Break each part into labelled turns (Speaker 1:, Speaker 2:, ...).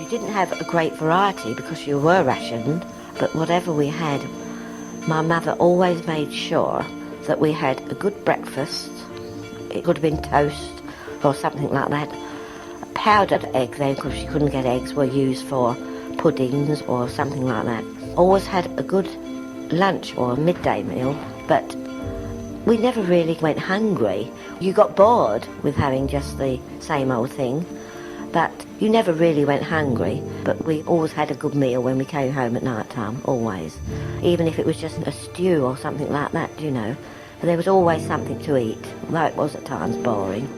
Speaker 1: You didn't have a great variety because you were rationed, but whatever we had, my mother always made sure that we had a good breakfast. It could have been toast or something like that. Powdered egg then, because she couldn't get eggs, were used for puddings or something like that. Always had a good lunch or a midday meal, but we never really went hungry. You got bored with having just the same old thing, but you never really went hungry. But we always had a good meal when we came home at night time, always. Even if it was just a stew or something like that, you know. But there was always something to eat, though it was at times boring.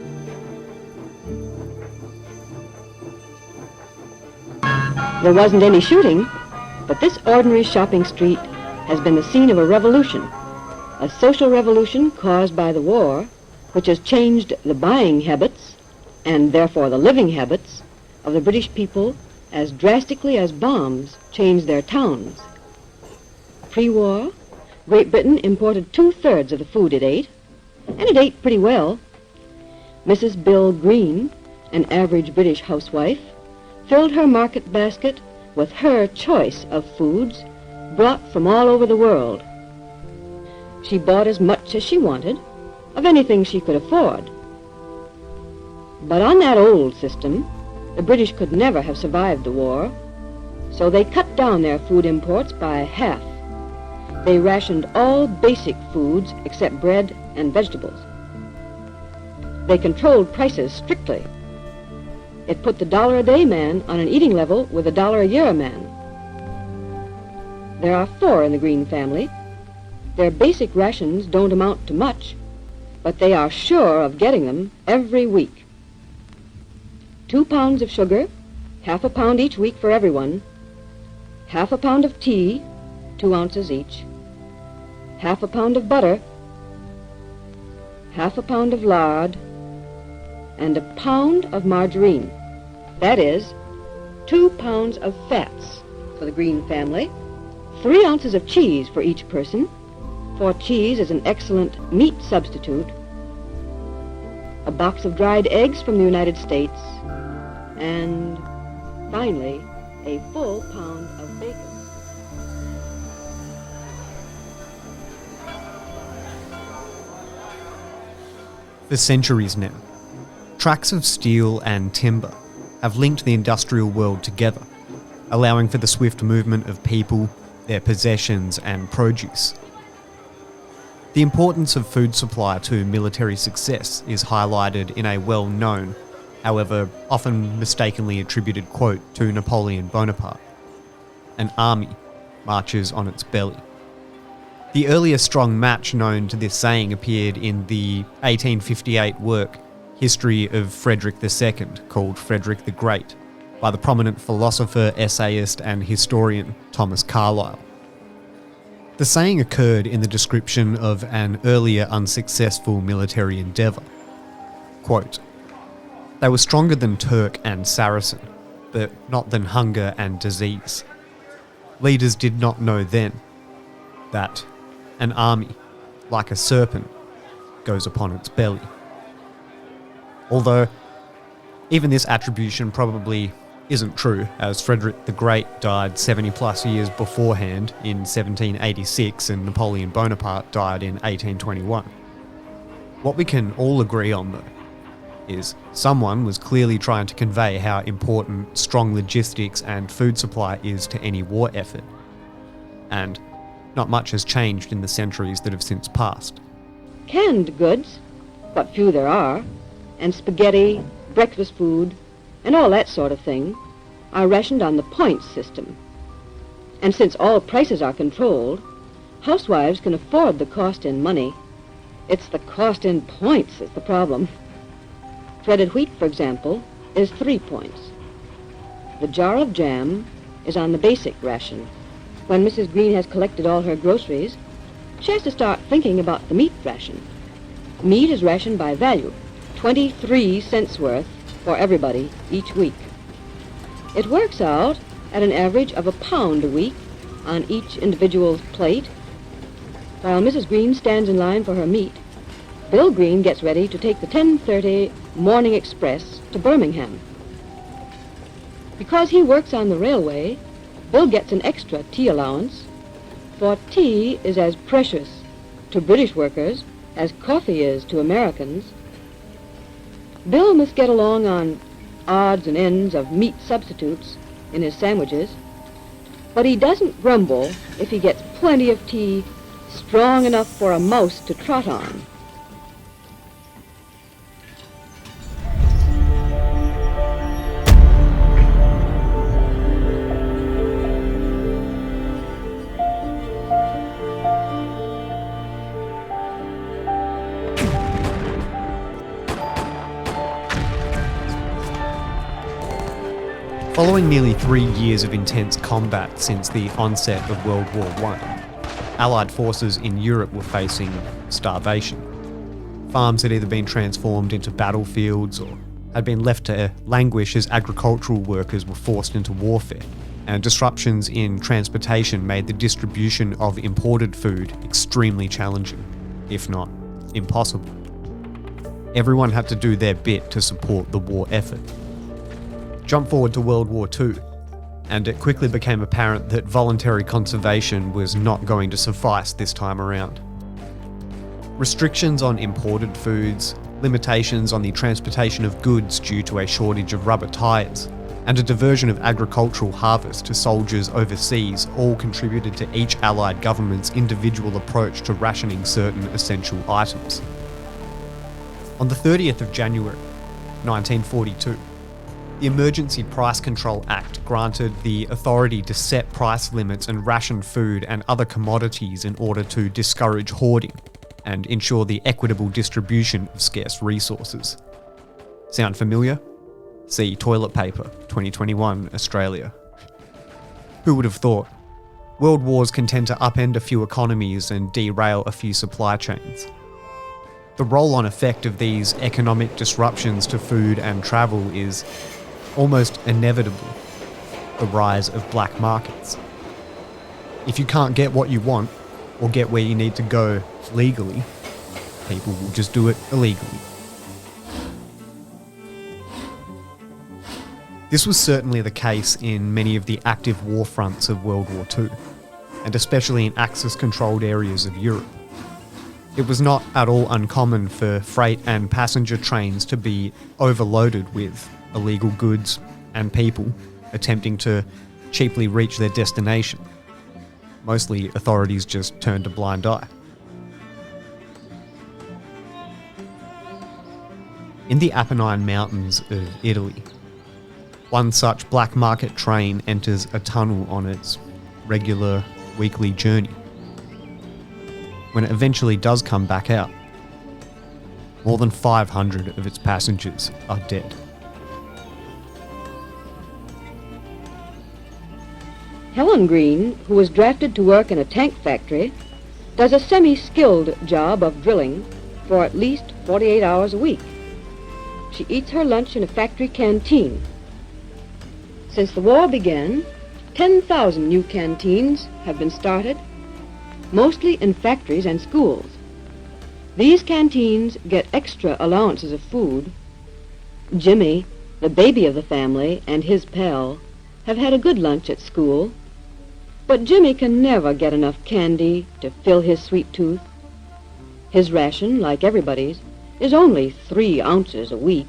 Speaker 2: There wasn't any shooting, but this ordinary shopping street has been the scene of a revolution, a social revolution caused by the war, which has changed the buying habits, and therefore the living habits, of the British people as drastically as bombs changed their towns. Pre-war, Great Britain imported 2/3 of the food it ate, and it ate pretty well. Mrs. Bill Green, an average British housewife, filled her market basket with her choice of foods brought from all over the world. She bought as much as she wanted, of anything she could afford. But on that old system, the British could never have survived the war, so they cut down their food imports by half. They rationed all basic foods except bread and vegetables. They controlled prices strictly. It put the $1-a-day man on an eating level with a $1-a-year man. There are 4 in the Green family. Their basic rations don't amount to much, but they are sure of getting them every week. 2 pounds of sugar, half a pound each week for everyone, half a pound of tea, 2 ounces each, half a pound of butter, half a pound of lard, and a pound of margarine. That is, 2 pounds of fats for the Green family, 3 ounces of cheese for each person, for cheese is an excellent meat substitute, a box of dried eggs from the United States, and finally, a full pound of bacon.
Speaker 3: For centuries now, tracks of steel and timber have linked the industrial world together, allowing for the swift movement of people, their possessions and produce. The importance of food supply to military success is highlighted in a well-known, however often mistakenly attributed quote to Napoleon Bonaparte: "An army marches on its belly." The earliest strong match known to this saying appeared in the 1858 work History of Frederick II, called Frederick the Great, by the prominent philosopher, essayist and historian Thomas Carlyle. The saying occurred in the description of an earlier unsuccessful military endeavour. Quote, "They were stronger than Turk and Saracen, but not than hunger and disease. Leaders did not know then that an army, like a serpent, goes upon its belly." Although, even this attribution probably isn't true, as Frederick the Great died 70 plus years beforehand in 1786 and Napoleon Bonaparte died in 1821. What we can all agree on, though, is someone was clearly trying to convey how important strong logistics and food supply is to any war effort. And not much has changed in the centuries that have since passed.
Speaker 2: Canned goods, what few there are, and spaghetti, breakfast food, and all that sort of thing, are rationed on the points system. And since all prices are controlled, housewives can afford the cost in money. It's the cost in points that's the problem. Threaded wheat, for example, is 3 points. The jar of jam is on the basic ration. When Mrs. Green has collected all her groceries, she has to start thinking about the meat ration. Meat is rationed by value, 23 cents worth for everybody each week. It works out at an average of £1 a week on each individual's plate. While Mrs. Green stands in line for her meat, Bill Green gets ready to take the 10:30 morning express to Birmingham. Because he works on the railway, Bill gets an extra tea allowance, for tea is as precious to British workers as coffee is to Americans. Bill must get along on odds and ends of meat substitutes in his sandwiches, but he doesn't grumble if he gets plenty of tea strong enough for a mouse to trot on.
Speaker 3: Following nearly 3 years of intense combat since the onset of World War I, Allied forces in Europe were facing starvation. Farms had either been transformed into battlefields or had been left to languish as agricultural workers were forced into warfare, and disruptions in transportation made the distribution of imported food extremely challenging, if not impossible. Everyone had to do their bit to support the war effort. Jump forward to World War II, and it quickly became apparent that voluntary conservation was not going to suffice this time around. Restrictions on imported foods, limitations on the transportation of goods due to a shortage of rubber tyres, and a diversion of agricultural harvest to soldiers overseas all contributed to each Allied government's individual approach to rationing certain essential items. On the 30th of January, 1942, the Emergency Price Control Act granted the authority to set price limits and ration food and other commodities in order to discourage hoarding and ensure the equitable distribution of scarce resources. Sound familiar? See Toilet Paper, 2021, Australia. Who would have thought? World wars can tend to upend a few economies and derail a few supply chains. The roll-on effect of these economic disruptions to food and travel is almost inevitable: the rise of black markets. If you can't get what you want or get where you need to go legally, people will just do it illegally. This was certainly the case in many of the active war fronts of World War II, and especially in Axis-controlled areas of Europe. It was not at all uncommon for freight and passenger trains to be overloaded with illegal goods and people attempting to cheaply reach their destination. Mostly authorities just turned a blind eye. In the Apennine Mountains of Italy, one such black market train enters a tunnel on its regular weekly journey. When it eventually does come back out, more than 500 of its passengers are dead.
Speaker 2: Helen Green, who was drafted to work in a tank factory, does a semi-skilled job of drilling for at least 48 hours a week. She eats her lunch in a factory canteen. Since the war began, 10,000 new canteens have been started, mostly in factories and schools. These canteens get extra allowances of food. Jimmy, the baby of the family, and his pal have had a good lunch at school, but Jimmy can never get enough candy to fill his sweet tooth. His ration, like everybody's, is only 3 ounces a week.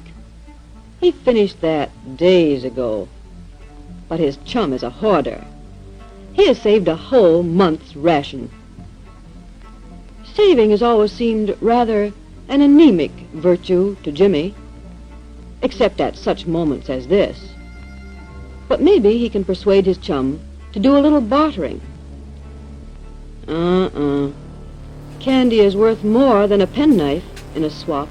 Speaker 2: He finished that days ago. But his chum is a hoarder. He has saved a whole month's ration. Saving has always seemed rather an anemic virtue to Jimmy, except at such moments as this. But maybe he can persuade his chum to do a little bartering. Candy is worth more than a penknife in a swap.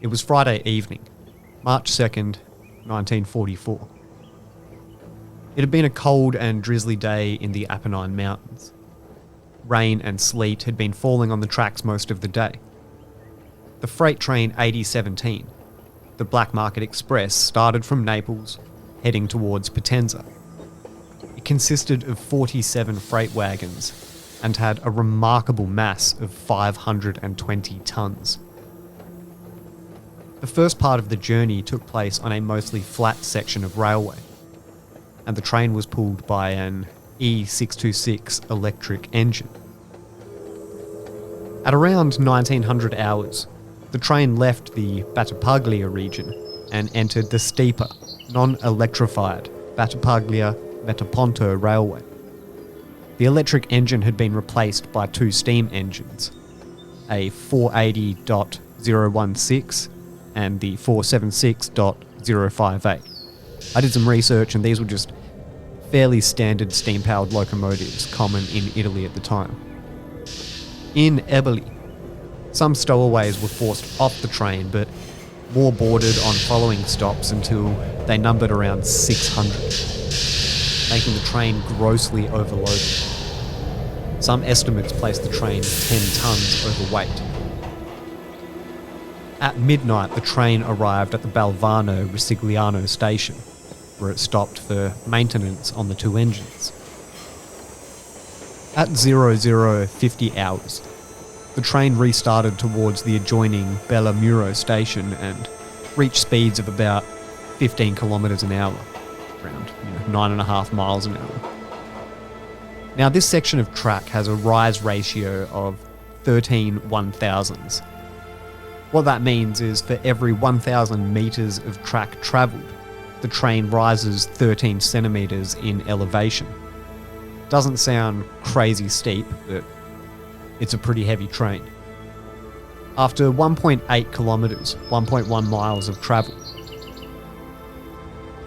Speaker 3: It was Friday evening, March 2nd, 1944. It had been a cold and drizzly day in the Apennine Mountains. Rain and sleet had been falling on the tracks most of the day. The freight train 8017, the Black Market Express, started from Naples, heading towards Potenza. It consisted of 47 freight wagons and had a remarkable mass of 520 tons. The first part of the journey took place on a mostly flat section of railway, and the train was pulled by an E626 electric engine. At around 1900 hours, the train left the Battipaglia region and entered the steeper, non-electrified Battipaglia-Metaponto railway. The electric engine had been replaced by two steam engines, a 480.016 and the 476.058. I did some research and these were just fairly standard steam-powered locomotives common in Italy at the time. In Eboli, some stowaways were forced off the train, but more boarded on following stops until they numbered around 600, making the train grossly overloaded. Some estimates placed the train 10 tons overweight. At midnight, the train arrived at the Balvano Risigliano station, where it stopped for maintenance on the two engines. At 0050 hours, the train restarted towards the adjoining Bellamuro station and reached speeds of about 15 kilometres an hour, around 9.5 miles an hour. Now, this section of track has a rise ratio of 13 1,000s. What that means is for every 1,000 metres of track travelled, the train rises 13 centimetres in elevation. Doesn't sound crazy steep, but it's a pretty heavy train. After 1.8 kilometres, 1.1 miles of travel,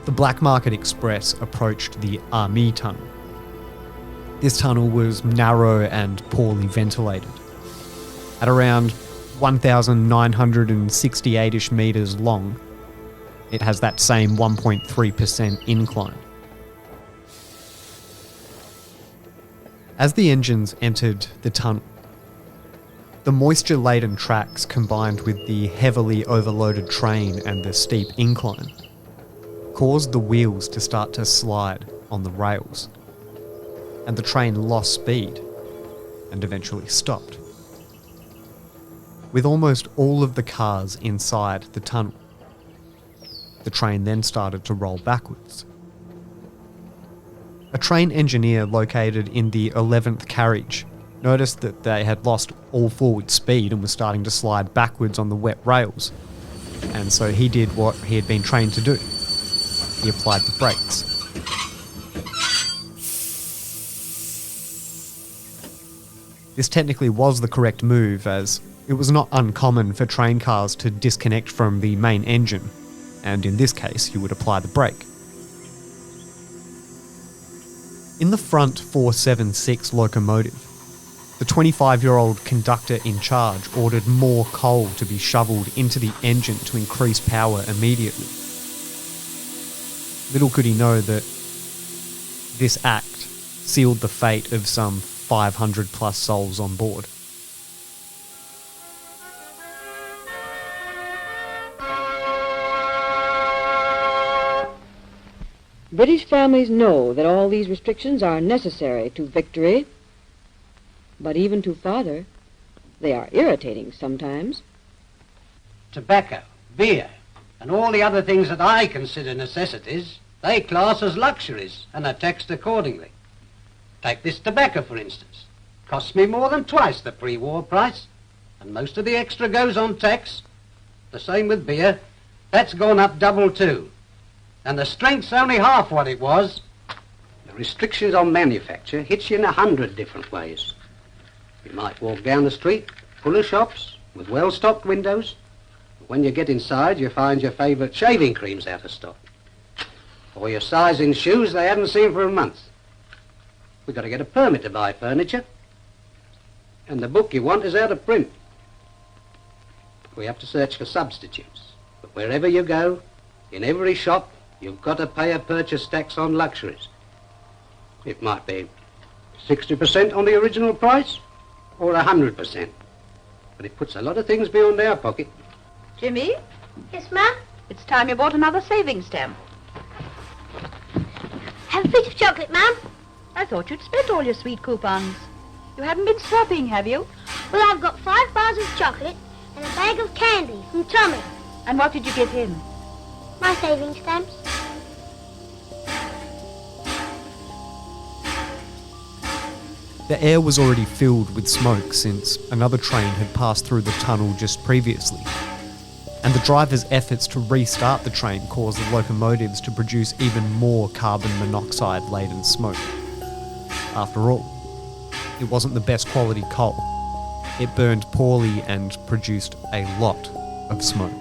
Speaker 3: the Black Market Express approached the Army Tunnel. This tunnel was narrow and poorly ventilated. At around 1,968-ish metres long, it has that same 1.3% incline. As the engines entered the tunnel, the moisture-laden tracks combined with the heavily overloaded train and the steep incline caused the wheels to start to slide on the rails, and the train lost speed and eventually stopped. With almost all of the cars inside the tunnel, the train then started to roll backwards. A train engineer located in the 11th carriage noticed that they had lost all forward speed and was starting to slide backwards on the wet rails, and so he did what he had been trained to do. He applied the brakes. This technically was the correct move, as it was not uncommon for train cars to disconnect from the main engine, and in this case you would apply the brake. In the front 476 locomotive, the 25-year-old conductor in charge ordered more coal to be shoveled into the engine to increase power immediately. Little could he know that this act sealed the fate of some 500 plus souls on board.
Speaker 2: British families know that all these restrictions are necessary to victory, but even to father, they are irritating sometimes.
Speaker 4: Tobacco, beer, and all the other things that I consider necessities, they class as luxuries and are taxed accordingly. Take this tobacco, for instance. Costs me more than twice the pre-war price, and most of the extra goes on tax. The same with beer. That's gone up double too. And the strength's only half what it was. The restrictions on manufacture hits you in 100 different ways. You might walk down the street full of shops with well-stocked windows. When you get inside, you find your favourite shaving creams out of stock. Or your size in shoes they haven't seen for a month. We've got to get a permit to buy furniture. And the book you want is out of print. we have to search for substitutes. But wherever you go, in every shop, you've got to pay a purchase tax on luxuries. It might be 60% on the original price, or 100%. But it puts a lot of things beyond our pocket.
Speaker 5: Jimmy,
Speaker 6: Yes, ma'am?
Speaker 5: it's time you bought another savings stamp.
Speaker 6: Have a bit of chocolate, ma'am?
Speaker 5: I thought you'd spent all your sweet coupons. You haven't been shopping, have you?
Speaker 6: Well, I've got 5 bars of chocolate and a bag of candy from Tommy.
Speaker 5: And what did you give him?
Speaker 6: My savings stamps.
Speaker 3: The air was already filled with smoke since another train had passed through the tunnel just previously, and the driver's efforts to restart the train caused the locomotives to produce even more carbon monoxide-laden smoke. After all, it wasn't the best quality coal. It burned poorly and produced a lot of smoke.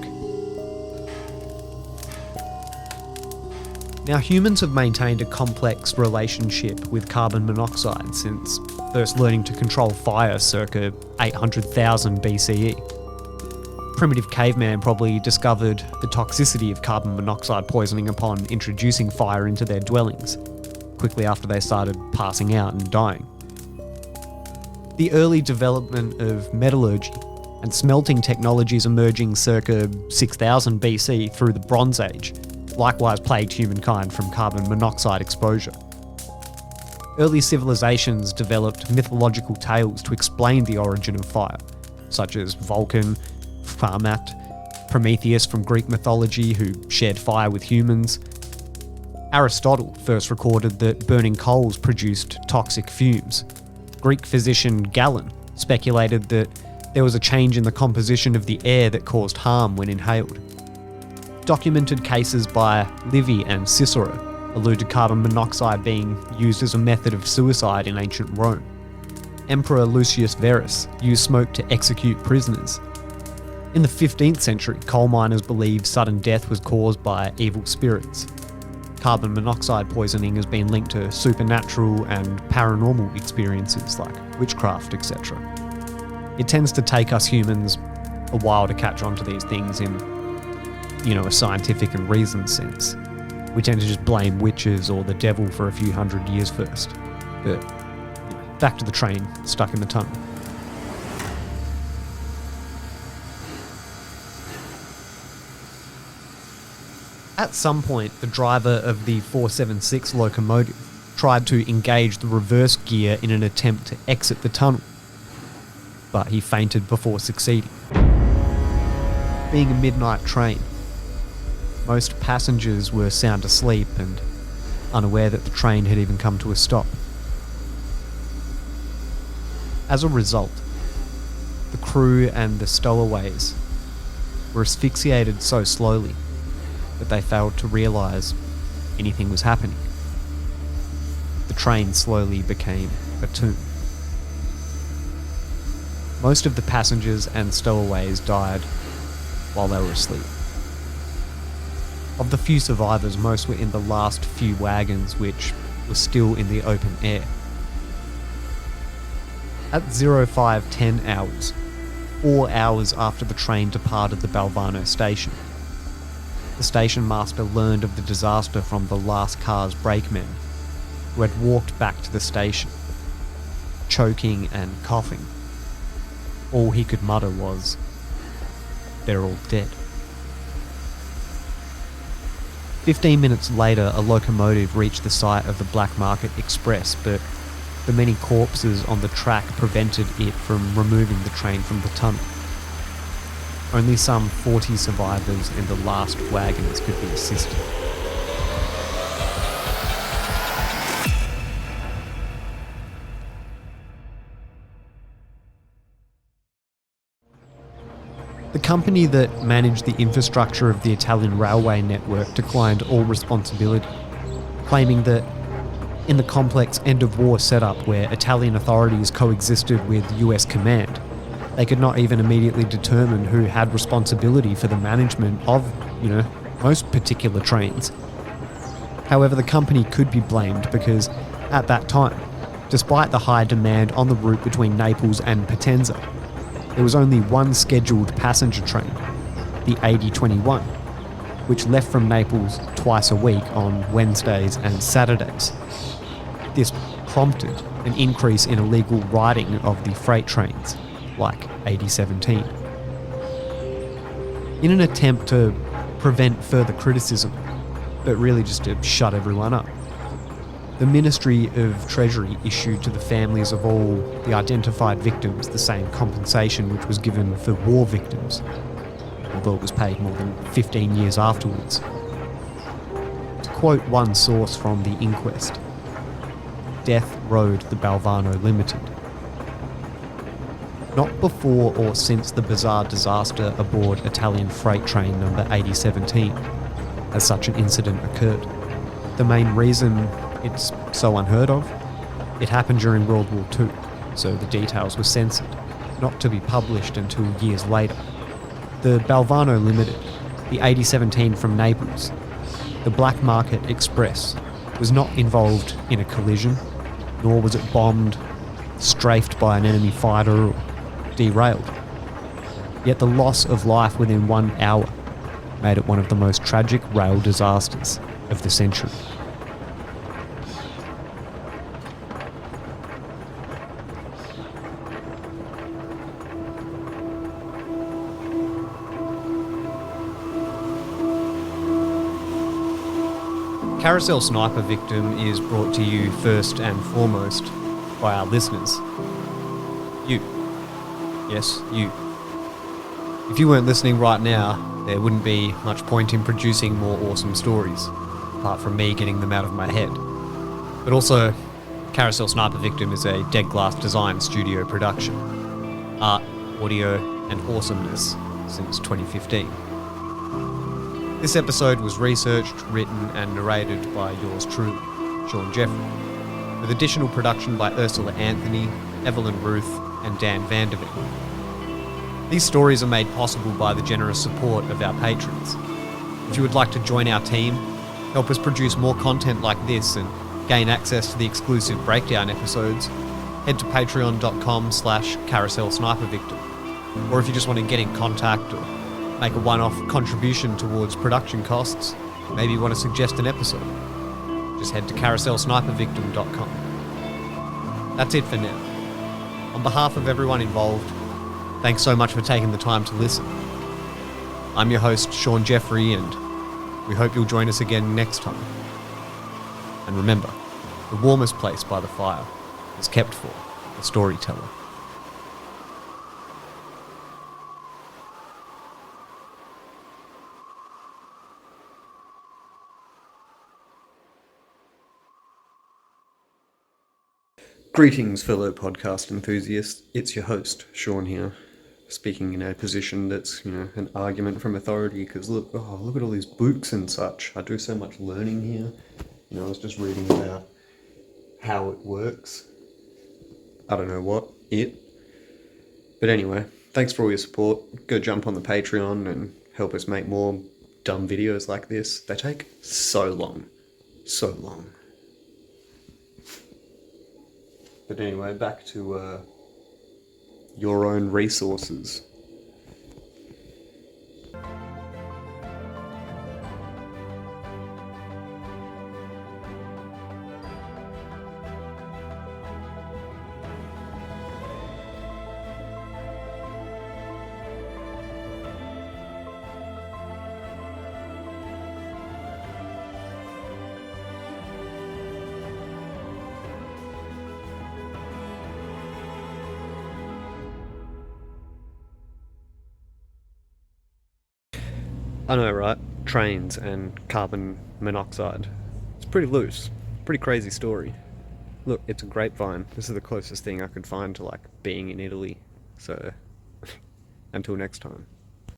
Speaker 3: Now, humans have maintained a complex relationship with carbon monoxide since first learning to control fire circa 800,000 BCE. Primitive caveman probably discovered the toxicity of carbon monoxide poisoning upon introducing fire into their dwellings, quickly after they started passing out and dying. The early development of metallurgy and smelting technologies emerging circa 6000 BC through the Bronze Age likewise plagued humankind from carbon monoxide exposure. Early civilizations developed mythological tales to explain the origin of fire, such as Vulcan, Fermat, Prometheus from Greek mythology who shared fire with humans. Aristotle first recorded that burning coals produced toxic fumes. Greek physician Galen speculated that there was a change in the composition of the air that caused harm when inhaled. Documented cases by Livy and Cicero allude to carbon monoxide being used as a method of suicide in ancient Rome. Emperor Lucius Verus used smoke to execute prisoners. In the 15th century, coal miners believed sudden death was caused by evil spirits. Carbon monoxide poisoning has been linked to supernatural and paranormal experiences like witchcraft, etc. It tends to take us humans a while to catch on to these things in, a scientific and reasoned sense. We tend to just blame witches or the devil for a few hundred years first. But back to the train stuck in the tunnel. At some point, the driver of the 476 locomotive tried to engage the reverse gear in an attempt to exit the tunnel, but he fainted before succeeding. Being a midnight train, most passengers were sound asleep and unaware that the train had even come to a stop. As a result, the crew and the stowaways were asphyxiated so slowly that they failed to realise anything was happening. The train slowly became a tomb. Most of the passengers and stowaways died while they were asleep. Of the few survivors, most were in the last few wagons, which were still in the open air. At 0510 hours, 4 hours after the train departed the Balvano station, the station master learned of the disaster from the last car's brakemen, who had walked back to the station, choking and coughing. All he could mutter was, "They're all dead." 15 minutes later, a locomotive reached the site of the Black Market Express, but the many corpses on the track prevented it from removing the train from the tunnel. Only some 40 survivors in the last wagons could be assisted. The company that managed the infrastructure of the Italian railway network declined all responsibility, claiming that in the complex end-of-war setup where Italian authorities coexisted with US command, they could not even immediately determine who had responsibility for the management of, most particular trains. However, the company could be blamed because at that time, despite the high demand on the route between Naples and Potenza, there was only one scheduled passenger train, the 8021, which left from Naples twice a week on Wednesdays and Saturdays. This prompted an increase in illegal riding of the freight trains, like 8017. In an attempt to prevent further criticism, but really just to shut everyone up, the Ministry of Treasury issued to the families of all the identified victims the same compensation which was given for war victims, although it was paid more than 15 years afterwards. To quote one source from the inquest, "Death rode the Balvano Limited. Not before or since the bizarre disaster aboard Italian freight train number 8017 has such an incident occurred. The main reason it's so unheard of, it happened during World War II, so the details were censored, not to be published until years later. The Balvano Limited, the 8017 from Naples, the Black Market Express, was not involved in a collision, nor was it bombed, strafed by an enemy fighter, or derailed. Yet the loss of life within 1 hour made it one of the most tragic rail disasters of the century. Carousel Sniper Victim is brought to you first and foremost by our listeners. You. Yes, you. If you weren't listening right now, there wouldn't be much point in producing more awesome stories, apart from me getting them out of my head. But also, Carousel Sniper Victim is a Dead Glass Design studio production. Art, audio, and awesomeness since 2015. This episode was researched, written, and narrated by yours truly, Sean Jeffrey, with additional production by Ursula Anthony, Evelyn Ruth, and Dan Vanderveen. These stories are made possible by the generous support of our patrons. If you would like to join our team, help us produce more content like this, and gain access to the exclusive breakdown episodes, head to patreon.com/Carousel Sniper Victim. Or if you just want to get in contact or make a one-off contribution towards production costs, maybe you want to suggest an episode, just head to carouselsnipervictim.com. That's it for now. On behalf of everyone involved, thanks so much for taking the time to listen. I'm your host, Sean Jeffrey, and we hope you'll join us again next time. And remember, the warmest place by the fire is kept for the storyteller. Greetings, fellow podcast enthusiasts. It's your host, Sean here, speaking in a position that's, an argument from authority, because look at all these books and such. I do so much learning here. I was just reading about how it works. I don't know what, But anyway, thanks for all your support. Go jump on the Patreon and help us make more dumb videos like this. They take so long. So long. But anyway, back to your own resources. I know, right? Trains and carbon monoxide. It's pretty loose. Pretty crazy story. Look, it's a grapevine. This is the closest thing I could find to, being in Italy. So, until next time.